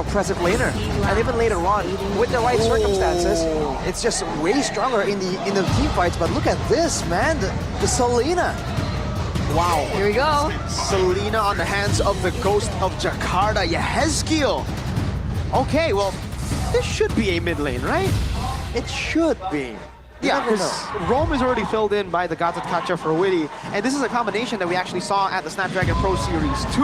oppressive laner. And even later on, with the right circumstances, it's just way stronger in the team fights. But look at this, man, the Selena. Wow. Here we go. Selena on the hands of the Ghost of Jakarta, Yehezkiel. Okay, well, this should be a mid lane, right? It should be. Yeah, because Rome is already filled in by the Gatot Kacha for Witty, and this is a combination that we actually saw at the Snapdragon Pro Series 2.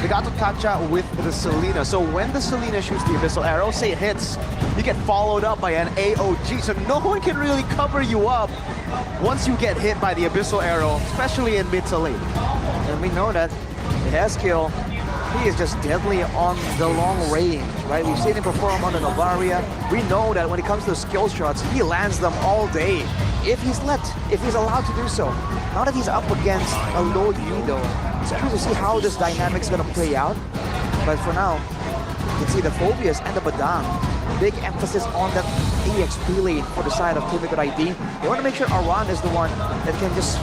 The Gatot Kacha with the Selena. So when the Selena shoots the Abyssal Arrow, say it hits, you get followed up by an AOG, so no one can really cover you up once you get hit by the Abyssal Arrow, especially in mid to late. And we know that Yehezkiel, he is just deadly on the long range, right? We've seen him perform on the Novaria. We know that when it comes to skill shots, he lands them all day. If he's allowed to do so. Now that he's up against a low Yi though, it's curious to see how this dynamic's gonna play out. But for now, you can see the Phobias and the Badang. Big emphasis on that EXP lane for the side of Team Liquid ID. They want to make sure Aran is the one that can just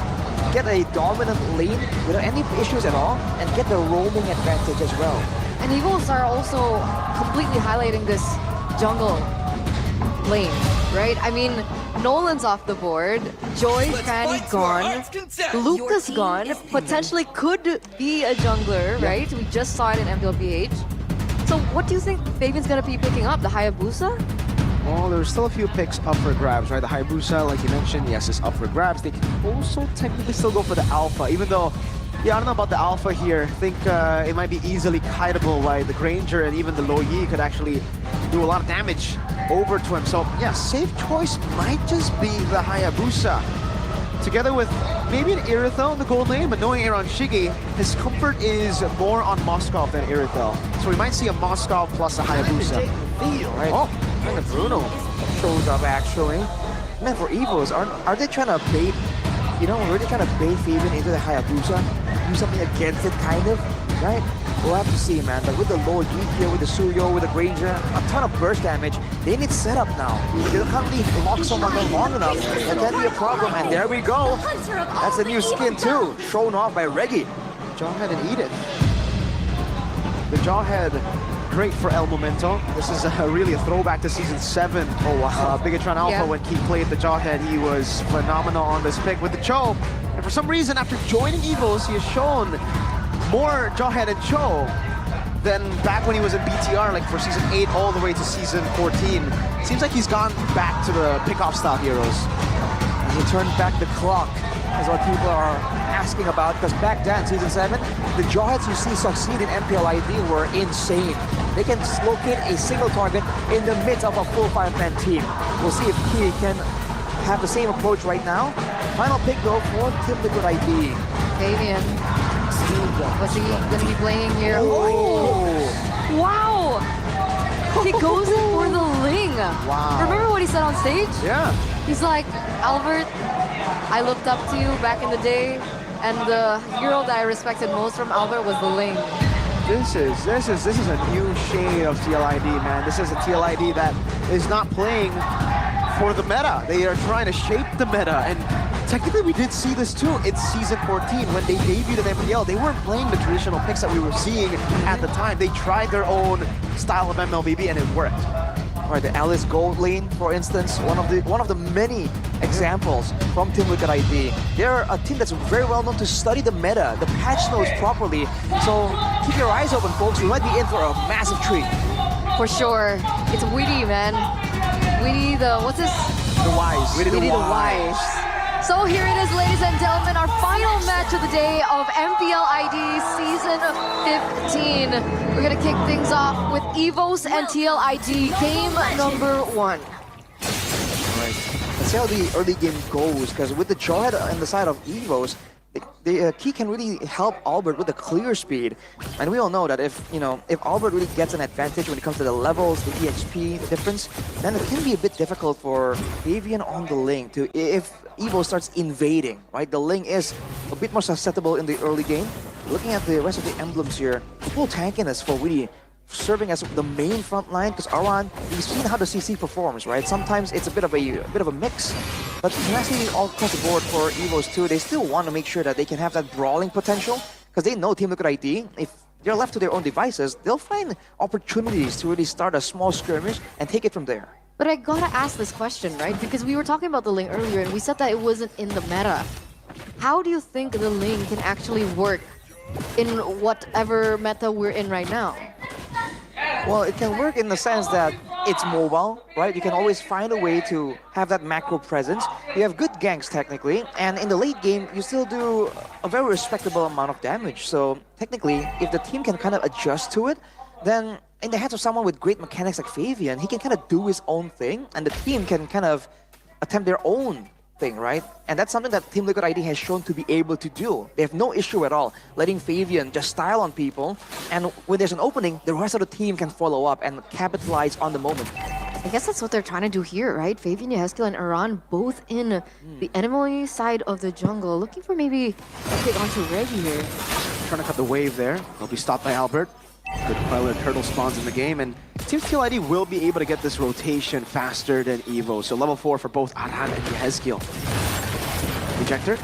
get a dominant lane without any issues at all and get the roaming advantage as well. And Evos are also completely highlighting this jungle lane, right? I mean, Nolan's off the board, Joy, Fanny gone, Lucas gone, potentially could be a jungler, right? We just saw it in MWPH. So what do you think Fabian's gonna be picking up? The Hayabusa? Well, there's still a few picks up for grabs, right? The Hayabusa, like you mentioned, yes, is up for grabs. They can also technically still go for the Alpha, even though, yeah, I don't know about the Alpha here. I think it might be easily kiteable by the Granger, and even the Lo Yi could actually do a lot of damage over to him. So, yeah, safe choice might just be the Hayabusa. Together with maybe an Irithel in the gold lane, but knowing Aaron Shigi, his comfort is more on Moskov than Irithel. So we might see a Moskov plus a Hayabusa. Right? Oh, and Bruno shows up actually. Man, for Evos, are they trying to bait, really trying to bait Fabian into the Hayabusa? Do something against it, kind of, right? We'll have to see, man. But with the low G here, with the Suryo, with the Granger, a ton of burst damage, they need setup now. They can't really lock someone down long enough. That can be a problem, and there we go. That's a new skin too, shown off by Reggie. Jawhead and Edith. The Jawhead, great for El Momento. This is really a throwback to Season 7. Oh, wow. Bigatron Alpha, when he played the Jawhead, he was phenomenal on this pick with the Cho. And for some reason, after joining Evos, he has shown more Jawhead and Cho than back when he was in BTR, like for Season 8 all the way to Season 14. Seems like he's gone back to the pick-off style heroes. He turned back the clock, is what people are asking about, because back then, Season 7, the Jawheads you see succeed in MPLID were insane. They can locate a single target in the midst of a full 5-man team. We'll see if he can have the same approach right now. Final pick though for Team Liquid ID. Fabian. What's he gonna be playing here? Oh! Wow! He goes in for the Ling. Wow. Remember what he said on stage? Yeah. He's like, Albert, I looked up to you back in the day, and the hero that I respected most from Albert was the Ling. This is a new shade of TLID, man. This is a TLID that is not playing for the meta. They are trying to shape the meta, and technically we did see this too in Season 14 when they debuted at MPL. They weren't playing the traditional picks that we were seeing at the time. They tried their own style of MLBB and it worked. All right, the Alice Gold lane, for instance, one of the many examples from Team Liquid ID. They're a team that's very well known to study the meta, the patch notes properly. So keep your eyes open, folks. We might be in for a massive treat. For sure. It's Witty, man. Witty the, what's this? The Wise. Witty the Wise. So here it is, ladies and gentlemen, our final match of the day of MPL ID Season 15. We're gonna kick things off with Evos and TLID game number 1. Let's see how the early game goes, because with the Jawhead on the side of Evos, the key can really help Albert with the clear speed. And we all know that if Albert really gets an advantage when it comes to the levels, the EXP, the difference, then it can be a bit difficult for Fabian on the Ling to, if Evo starts invading, right? The Ling is a bit more susceptible in the early game. Looking at the rest of the emblems here, full tankiness for Witty, serving as the main front line, because Aran, we've seen how the CC performs, right? Sometimes it's a bit of a mix, but actually all across the board for Evos too, they still want to make sure that they can have that brawling potential, because they know Team Liquid ID, if they're left to their own devices, they'll find opportunities to really start a small skirmish and take it from there. But I gotta ask this question, right? Because we were talking about the Ling earlier and we said that it wasn't in the meta. How do you think the Ling can actually work in whatever meta we're in right now? Well, it can work in the sense that it's mobile, right? You can always find a way to have that macro presence. You have good ganks technically, and in the late game, you still do a very respectable amount of damage. So technically, if the team can kind of adjust to it, then in the hands of someone with great mechanics like Fabian, he can kind of do his own thing, and the team can kind of attempt their own thing, right? And that's something that Team Liquid ID has shown to be able to do. They have no issue at all letting Fabian just style on people, and when there's an opening, the rest of the team can follow up and capitalize on the moment. I guess that's what they're trying to do here, right? Fabian, Yehezkiel, and Aran both in the enemy side of the jungle, looking for maybe a pick onto Reggie here. Trying to cut the wave there. They'll be stopped by Albert. Good Queller turtle spawns in the game, and Team Steel ID will be able to get this rotation faster than Evo. So level 4 for both Aran and Yehezkiel. Ejector,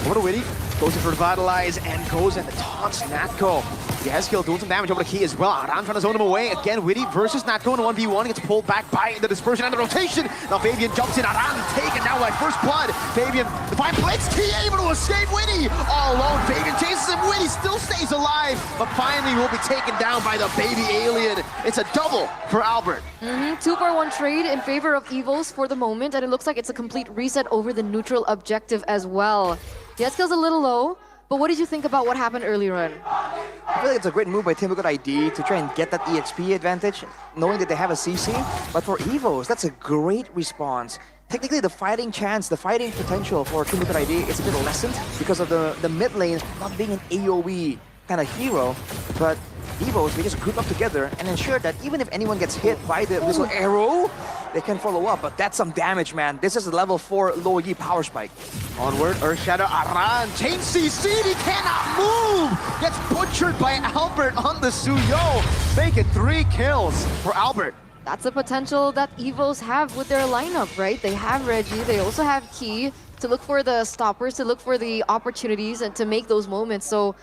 over to Witty, goes in for Revitalize and goes and taunts Natko. Yehezkiel doing some damage over to Key as well. Aran trying to zone him away. Again, Witty versus Natko in a 1v1. Gets pulled back by the dispersion and the rotation. Now Fabian jumps in. Aran taken now by first blood. Fabian, the fine blitz. Key able to escape Witty. All alone. Fabian chases him. Witty still stays alive, but finally will be taken down by the baby alien. It's a double for Albert. 2-for-1 trade in favor of Evos for the moment, and it looks like it's a complete reset over the neutral objective as well. Yehezkiel's a little low, but what did you think about what happened earlier on? I feel like it's a great move by Team Liquid ID to try and get that EXP advantage, knowing that they have a CC. But for Evos, that's a great response. Technically, the fighting chance, the fighting potential for Team Liquid ID is a bit lessened because of the mid lane not being an AoE kind of hero. But Evos, they just group up together and ensure that even if anyone gets hit by the missile arrow, they can follow up. But that's some damage, man. This is a level 4 low Yi power spike. Onward, Earthshadow, Aran, chain CC, he cannot move! Gets butchered by Albert on the Suyo. Make it 3 kills for Albert. That's the potential that Evos have with their lineup, right? They have Reggie, they also have Key to look for the stoppers, to look for the opportunities and to make those moments. So,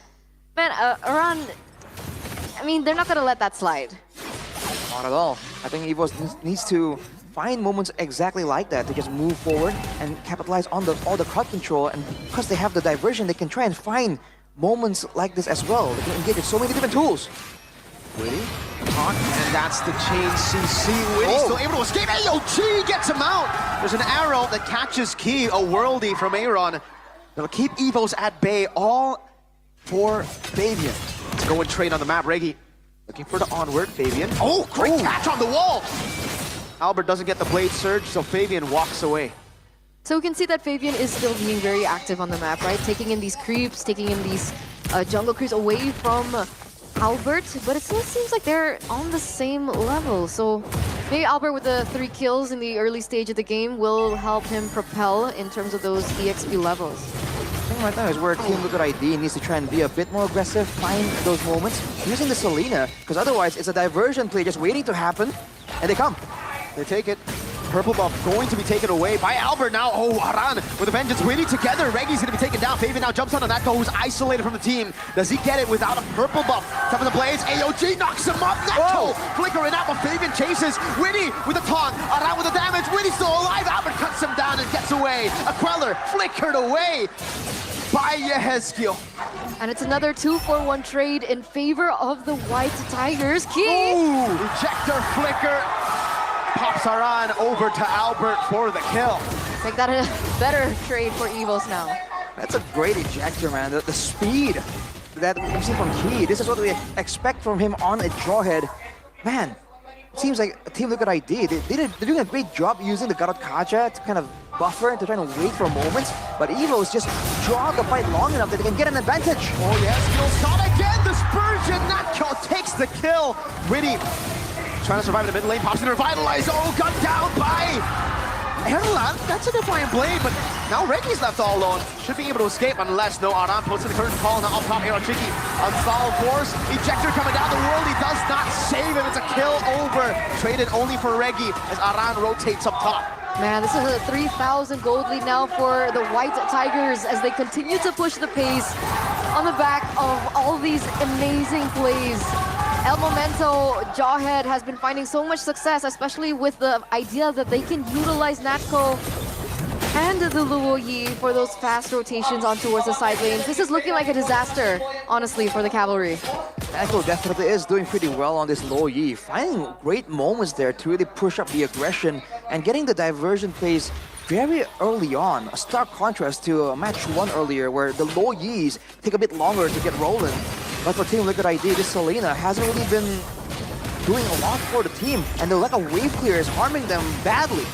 man, Aran, I mean, they're not gonna let that slide. Not at all. I think Evos needs to find moments exactly like that to just move forward and capitalize on all the crowd control. And because they have the diversion, they can try and find moments like this as well. They can engage with so many different tools. Witty, taunt, and that's the chain CC. Witty still able to escape. AOG gets him out. There's an arrow that catches Key, a worldie from Aaron. They'll keep Evos at bay, all for Fabian. Let's go and trade on the map. Reggie looking for the onward. Fabian. Oh, great catch on the wall. Albert doesn't get the blade surge, so Fabian walks away. So we can see that Fabian is still being very active on the map, right? Taking in these creeps, taking in these jungle creeps away from Albert, but it still seems like they're on the same level. So maybe Albert with the 3 kills in the early stage of the game will help him propel in terms of those EXP levels. I think right now is where Team Liquid ID needs to try and be a bit more aggressive, find those moments, using the Selena, because otherwise it's a diversion play just waiting to happen, and they come. They take it. Purple buff going to be taken away by Albert now. Oh, Aran with a vengeance waiting together. Reggie's going to be taken down. Fabian now jumps on Natko, who's isolated from the team. Does he get it without a purple buff? Top of the blades. AOG knocks him up. Natko flickering out, but Fabian chases. Witty with a taunt. Aran with the damage. Witty still alive. Albert cuts him down and gets away. A Queller flickered away by Yehezkiel. And it's another 2-for-1 trade in favor of the White Tigers. Key! Ooh, ejector flicker. Pops Aran over to Albert for the kill. Make that a better trade for Evos now. That's a great ejector, man. The speed that we've seen from Key. This is what we expect from him on a drawhead. Man, it seems like Team Liquid ID, they're doing a great job using the Garot Kaja to kind of buffer, to try to wait for moments. But Evos just draw the fight long enough that they can get an advantage. Oh yes, skills shot again. Dispersion. Natko takes the kill. Witty trying to survive in the mid lane, pops in to revitalize. Oh, got down by Erlan. That's a defiant blade, but now Reggie's left all alone. Should be able to escape unless no Aran puts in the curtain call. Now up top, Aaron Tricky on solid force. Ejector coming down the world. He does not save him. It's a kill over. Traded only for Reggie as Aran rotates up top. Man, this is a 3,000 gold lead now for the White Tigers as they continue to push the pace. on the back of all these amazing plays. El Momento, Jawhead has been finding so much success, especially with the idea that they can utilize Natco and the Luo Yi for those fast rotations on towards the side lanes. This is looking like a disaster, honestly, for the Cavalry. Echo definitely is doing pretty well on this low Yi, finding great moments there to really push up the aggression and getting the diversion plays very early on. A stark contrast to match 1 earlier where the low Yis take a bit longer to get rolling. But for Team Liquid ID, this Selena hasn't really been doing a lot for the team, and the lack of wave clear is harming them badly.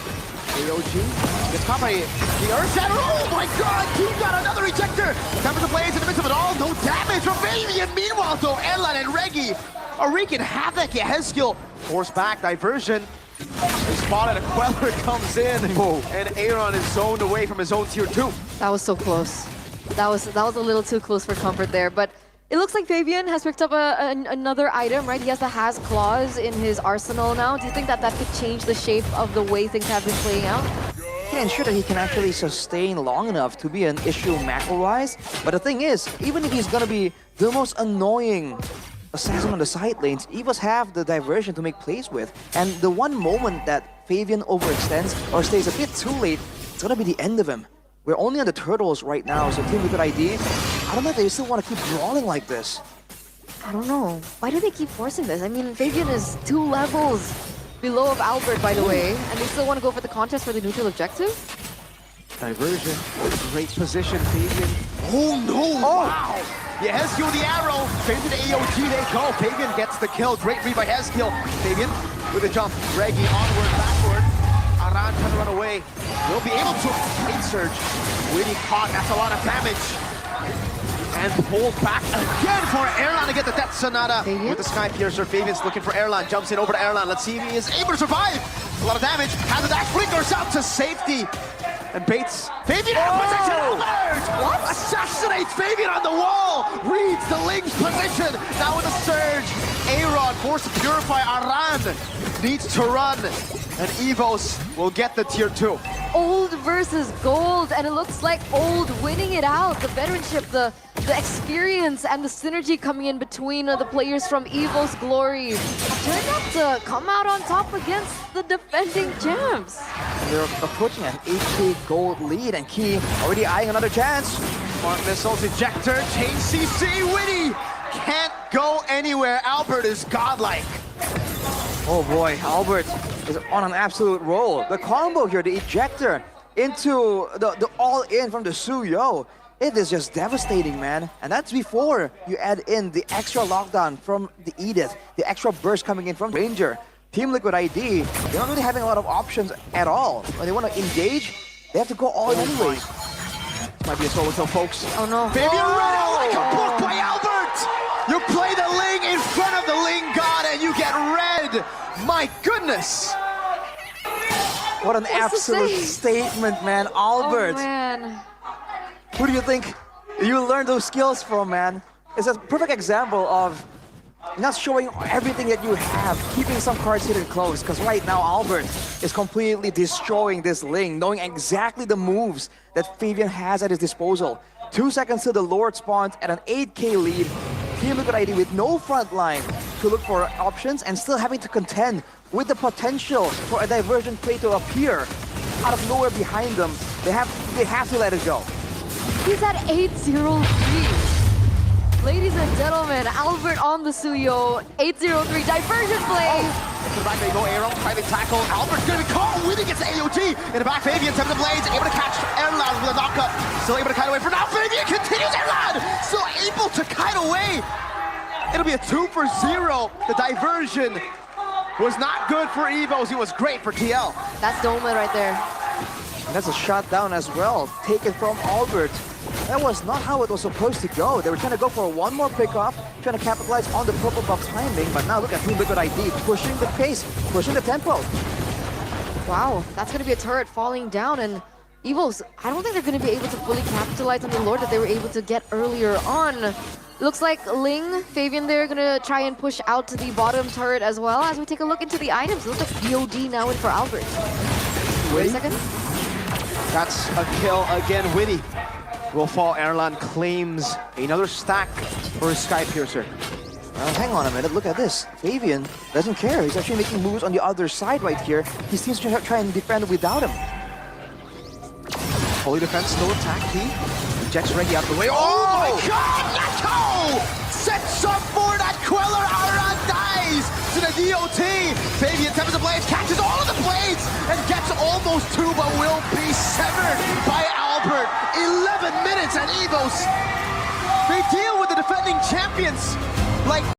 AOG gets caught by the Earth Shatter. Oh my god, he got another ejector! Tempers the plays in the midst of it all, no damage from Fabian. Meanwhile, though, Erlan and Reggie are wreaking havoc. Yeah, his skill force back, diversion. They spotted, a Queller comes in, and Aaron is zoned away from his own tier 2. That was so close. That was a little too close for comfort there, but it looks like Fabian has picked up another item, right? He has the Has Claws in his arsenal now. Do you think that that could change the shape of the way things have been playing out? He can ensure that he can actually sustain long enough to be an issue macro-wise. But the thing is, even if he's gonna be the most annoying assassin on the side lanes, Evos have the diversion to make plays with. And the one moment that Fabian overextends or stays a bit too late, it's gonna be the end of him. We're only on the turtles right now, so Team Liquid ID, I don't know if they still want to keep brawling like this. I don't know. Why do they keep forcing this? I mean, Fabian is 2 levels below of Albert, by the way, and they still want to go for the contest for the neutral objective? Diversion, great position, Fabian. Oh no, wow! Yeah, Hezkiel with the arrow, Fabian to AOG, they go. Fabian gets the kill, great read by Hezkiel. Fabian with a jump, Reggie onward, backward. Aran trying to run away. Will be able to. Great surge. Witty caught, that's a lot of damage. And pulled back again for Erlan to get the Death Sonata with the Sky Piercer. Fabian's looking for Erlan, jumps in over to Erlan. Let's see if he is able to survive. A lot of damage, has a dash, flickers out to safety. And baits Fabian out of position. Albert! What? Assassinates Fabian on the wall. Reads the Ling's position. Now with a surge. Aaron forced to purify. Aran needs to run. And Evos will get the tier 2. Old versus gold, and it looks like Old winning it out. The veteranship, the experience, and the synergy coming in between the players from Evos Glory have turned out to come out on top against the defending champs. And they're approaching an 8k gold lead, and Key already eyeing another chance. Smart missiles, ejector, change CC, Witty can't go anywhere. Albert is godlike. Oh boy, Albert is on an absolute roll. The combo here, the ejector into the all-in from the Suyo. It is just devastating, man. And that's before you add in the extra lockdown from the Edith, the extra burst coming in from Ranger. Team Liquid ID, they're not really having a lot of options at all. When they want to engage, they have to go all in anyways. This might be a solo kill, folks. Oh no. Fabian ran out like a book by Albert! You play the Ling in front of the Ling God and you get red! My goodness! What an absolute statement, man. Albert. Oh man. Who do you think you learned those skills from, man? It's a perfect example of not showing everything that you have, keeping some cards hidden close, because right now Albert is completely destroying this Ling, knowing exactly the moves that Fabian has at his disposal. 2 seconds till the Lord spawns at an 8k lead. Team Liquid ID with no front line to look for options and still having to contend with the potential for a diversion play to appear out of nowhere behind them. They have to let it go. He's at 8-0-3. Ladies and gentlemen, Albert on the Suyo, 8-0-3 diversion play. To the back they go, Aaron, trying to tackle. Albert's gonna be caught. Witty gets the AOG. In the back, Fabian, 7 of blades, able to catch Erlan with a knockup. Still able to kite away for now. Fabian continues, Erlan! Still able to kite away. It'll be a 2 for 0. The diversion was not good for Evos. It was great for TL. That's Doma right there. And that's a shot down as well, taken from Albert. That was not how it was supposed to go. They were trying to go for one more pickoff, trying to capitalize on the purple buff timing, but now look at Team Liquid ID pushing the pace, pushing the tempo. Wow, that's going to be a turret falling down, and Evos, I don't think they're going to be able to fully capitalize on the Lord that they were able to get earlier on. Looks like Ling, Fabian there, going to try and push out to the bottom turret as well. As we take a look into the items, it looks like BOD now in for Albert. Wait a second. That's a kill again, Witty. will fall. Erlan claims another stack for his Sky Piercer. Hang on a minute, look at this. Fabian doesn't care. He's actually making moves on the other side right here. He seems to try and defend without him. Fully defense, no attack. He ejects Reggie out of the way. Oh my god! Letto sets up for that Queller. Aura dies to the DOT. Fabian attempts the blades, catches all of the blades, and gets almost two, but will be severed by Albert. 11 minutes and Evos. They deal with the defending champions like